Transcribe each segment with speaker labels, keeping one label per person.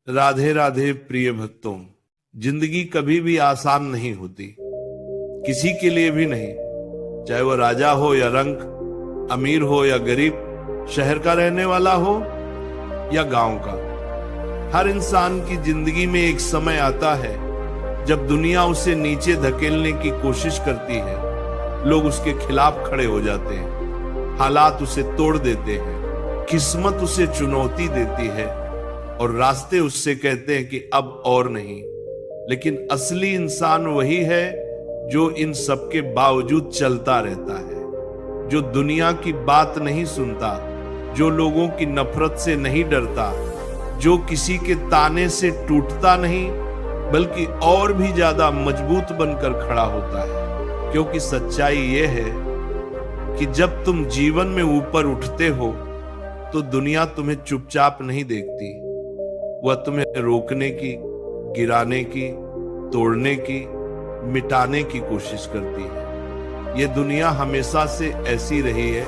Speaker 1: राधे राधे प्रिय भक्तों। जिंदगी कभी भी आसान नहीं होती, किसी के लिए भी नहीं। चाहे वो राजा हो या रंक, अमीर हो या गरीब, शहर का रहने वाला हो या गांव का। हर इंसान की जिंदगी में एक समय आता है जब दुनिया उसे नीचे धकेलने की कोशिश करती है। लोग उसके खिलाफ खड़े हो जाते हैं, हालात उसे तोड़ देते हैं, किस्मत उसे चुनौती देती है और रास्ते उससे कहते हैं कि अब और नहीं। लेकिन असली इंसान वही है जो इन सब के बावजूद चलता रहता है, जो दुनिया की बात नहीं सुनता, जो लोगों की नफरत से नहीं डरता, जो किसी के ताने से टूटता नहीं बल्कि और भी ज्यादा मजबूत बनकर खड़ा होता है। क्योंकि सच्चाई यह है कि जब तुम जीवन में ऊपर उठते हो तो दुनिया तुम्हें चुपचाप नहीं देखती, वह तुम्हें रोकने की, गिराने की, तोड़ने की, मिटाने की कोशिश करती है। यह दुनिया हमेशा से ऐसी रही है।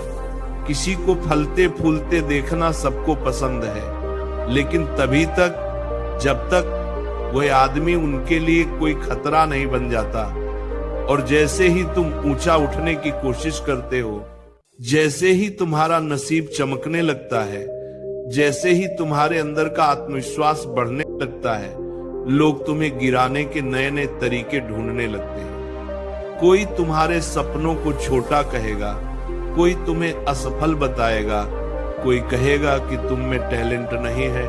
Speaker 1: किसी को फलते फूलते देखना सबको पसंद है, लेकिन तभी तक जब तक वह आदमी उनके लिए कोई खतरा नहीं बन जाता। और जैसे ही तुम ऊंचा उठने की कोशिश करते हो, जैसे ही तुम्हारा नसीब चमकने लगता है, जैसे ही तुम्हारे अंदर का आत्मविश्वास बढ़ने लगता है, लोग तुम्हें गिराने के नए नए तरीके ढूंढने लगते हैं। कोई तुम्हारे सपनों को छोटा कहेगा, कोई तुम्हें असफल बताएगा, कोई कहेगा कि तुम में टैलेंट नहीं है,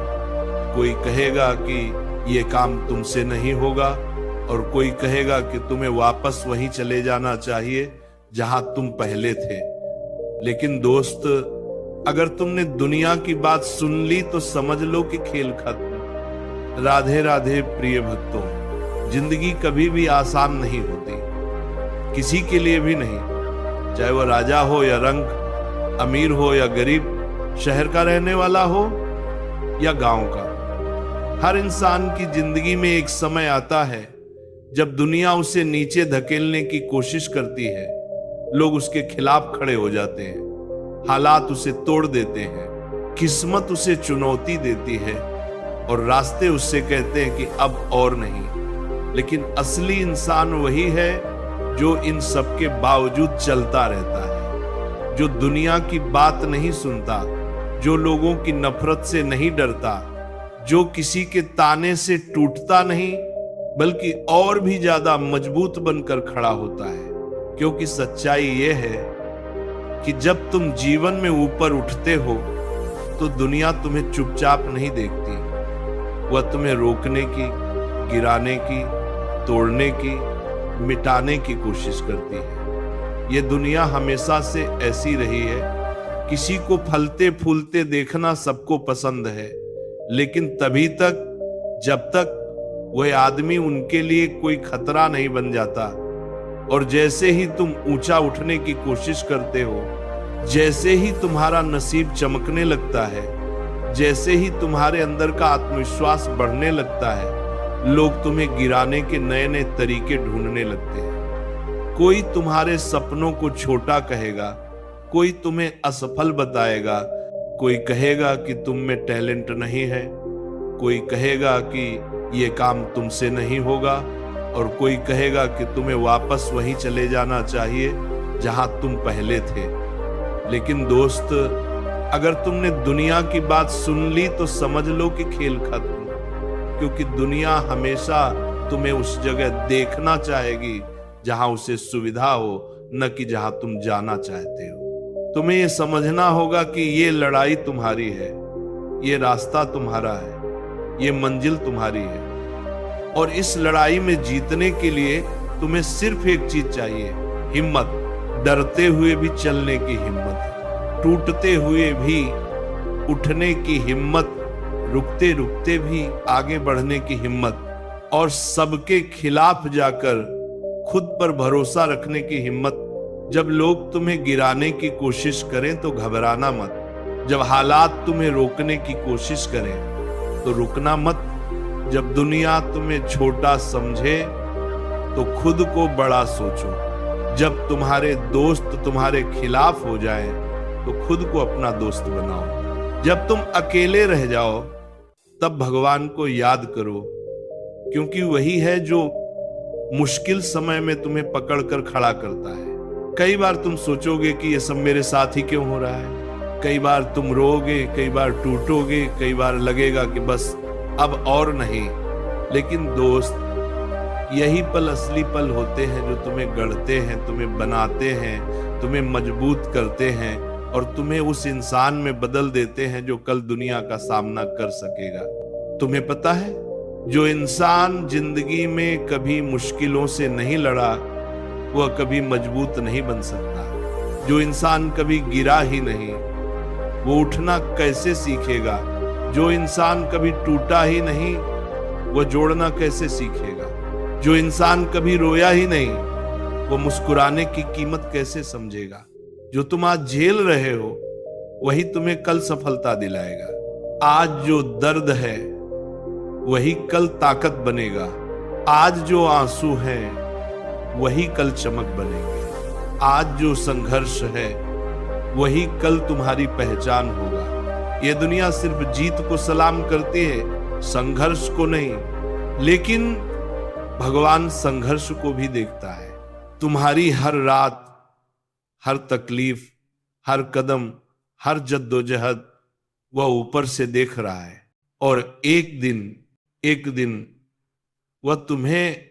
Speaker 1: कोई कहेगा कि ये काम तुमसे नहीं होगा, और कोई कहेगा कि तुम्हें वापस वहीं चले जाना चाहिए जहां तुम पहले थे। लेकिन दोस्त, अगर तुमने दुनिया की बात सुन ली तो समझ लो कि खेल खत्म। राधे राधे प्रिय भक्तों। जिंदगी कभी भी आसान नहीं होती, किसी के लिए भी नहीं। चाहे वो राजा हो या रंक, अमीर हो या गरीब, शहर का रहने वाला हो या गांव का। हर इंसान की जिंदगी में एक समय आता है जब दुनिया उसे नीचे धकेलने की कोशिश करती है। लोग उसके खिलाफ खड़े हो जाते हैं, हालात उसे तोड़ देते हैं, किस्मत उसे चुनौती देती है और रास्ते उससे कहते हैं कि अब और नहीं। लेकिन असली इंसान वही है जो इन सब के बावजूद चलता रहता है, जो दुनिया की बात नहीं सुनता, जो लोगों की नफरत से नहीं डरता, जो किसी के ताने से टूटता नहीं बल्कि और भी ज्यादा मजबूत बनकर खड़ा होता है। क्योंकि सच्चाई यह है कि जब तुम जीवन में ऊपर उठते हो तो दुनिया तुम्हें चुपचाप नहीं देखती, वह तुम्हें रोकने की, गिराने की, तोड़ने की, मिटाने की कोशिश करती है। यह दुनिया हमेशा से ऐसी रही है। किसी को फलते फूलते देखना सबको पसंद है, लेकिन तभी तक जब तक वह आदमी उनके लिए कोई खतरा नहीं बन जाता। और जैसे ही तुम ऊंचा उठने की कोशिश करते हो, जैसे ही तुम्हारा नसीब चमकने लगता है, जैसे ही तुम्हारे अंदर का आत्मविश्वास बढ़ने लगता है, लोग तुम्हें गिराने के नए नए तरीके ढूंढने लगते हैं। कोई तुम्हारे सपनों को छोटा कहेगा, कोई तुम्हें असफल बताएगा, कोई कहेगा कि तुम में टैलेंट नहीं है, कोई कहेगा कि ये काम तुमसे नहीं होगा, और कोई कहेगा कि तुम्हें वापस वहीं चले जाना चाहिए जहां तुम पहले थे। लेकिन दोस्त, अगर तुमने दुनिया की बात सुन ली तो समझ लो कि खेल खत्म। क्योंकि दुनिया हमेशा तुम्हें उस जगह देखना चाहेगी जहां उसे सुविधा हो, न कि जहां तुम जाना चाहते हो। तुम्हें यह समझना होगा कि ये लड़ाई तुम्हारी है, ये रास्ता तुम्हारा है, ये मंजिल तुम्हारी है। और इस लड़ाई में जीतने के लिए तुम्हें सिर्फ एक चीज चाहिए, हिम्मत। डरते हुए भी चलने की हिम्मत, टूटते हुए भी उठने की हिम्मत, रुकते रुकते भी आगे बढ़ने की हिम्मत, और सबके खिलाफ जाकर खुद पर भरोसा रखने की हिम्मत। जब लोग तुम्हें गिराने की कोशिश करें तो घबराना मत। जब हालात तुम्हें रोकने की कोशिश करें तो रुकना मत। जब दुनिया तुम्हें छोटा समझे तो खुद को बड़ा सोचो। जब तुम्हारे दोस्त तुम्हारे खिलाफ हो जाएं तो खुद को अपना दोस्त बनाओ। जब तुम अकेले रह जाओ तब भगवान को याद करो, क्योंकि वही है जो मुश्किल समय में तुम्हें पकड़कर खड़ा करता है। कई बार तुम सोचोगे कि ये सब मेरे साथ ही क्यों हो रहा है, कई बार तुम रोओगे, कई बार टूटोगे, कई बार लगेगा कि बस अब और नहीं। लेकिन दोस्त, यही पल असली पल होते हैं जो तुम्हें गढ़ते हैं, तुम्हें बनाते हैं, तुम्हें मजबूत करते हैं और तुम्हें उस इंसान में बदल देते हैं जो कल दुनिया का सामना कर सकेगा। तुम्हें पता है, जो इंसान जिंदगी में कभी मुश्किलों से नहीं लड़ा वह कभी मजबूत नहीं बन सकता। जो इंसान कभी गिरा ही नहीं वो उठना कैसे सीखेगा। जो इंसान कभी टूटा ही नहीं वह जोड़ना कैसे सीखेगा। जो इंसान कभी रोया ही नहीं वो मुस्कुराने की कीमत कैसे समझेगा। जो तुम आज झेल रहे हो वही तुम्हें कल सफलता दिलाएगा। आज जो दर्द है वही कल ताकत बनेगा। आज जो आंसू है वही कल चमक बनेंगे। आज जो संघर्ष है वही कल तुम्हारी पहचान होगा। ये दुनिया सिर्फ जीत को सलाम करती है, संघर्ष को नहीं। लेकिन भगवान संघर्ष को भी देखता है। तुम्हारी हर रात, हर तकलीफ, हर कदम, हर जद्दोजहद वह ऊपर से देख रहा है और एक दिन वह तुम्हें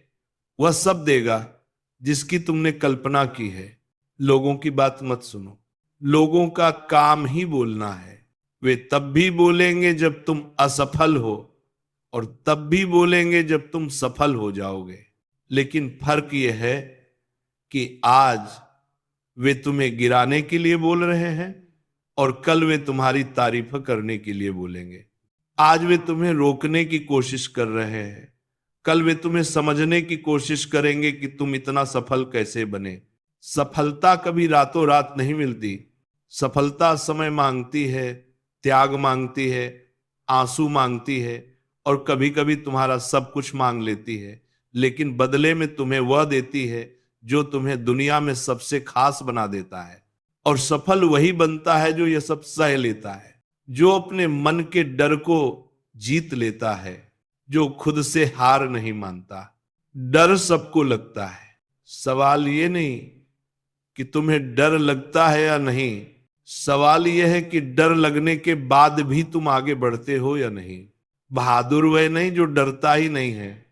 Speaker 1: वह सब देगा जिसकी तुमने कल्पना की है। लोगों की बात मत सुनो। लोगों का काम ही बोलना है। वे तब भी बोलेंगे जब तुम असफल हो और तब भी बोलेंगे जब तुम सफल हो जाओगे। लेकिन फर्क यह है कि आज वे तुम्हें गिराने के लिए बोल रहे हैं और कल वे तुम्हारी तारीफ करने के लिए बोलेंगे। आज वे तुम्हें रोकने की कोशिश कर रहे हैं, कल वे तुम्हें समझने की कोशिश करेंगे कि तुम इतना सफल कैसे बने। सफलता कभी रातों रात नहीं मिलती। सफलता समय मांगती है, त्याग मांगती है, आंसू मांगती है और कभी कभी तुम्हारा सब कुछ मांग लेती है। लेकिन बदले में तुम्हें वह देती है जो तुम्हें दुनिया में सबसे खास बना देता है। और सफल वही बनता है जो यह सब सह लेता है, जो अपने मन के डर को जीत लेता है, जो खुद से हार नहीं मानता। डर सबको लगता है। सवाल ये नहीं कि तुम्हें डर लगता है या नहीं, सवाल यह है कि डर लगने के बाद भी तुम आगे बढ़ते हो या नहीं। बहादुर वह नहीं जो डरता ही नहीं है,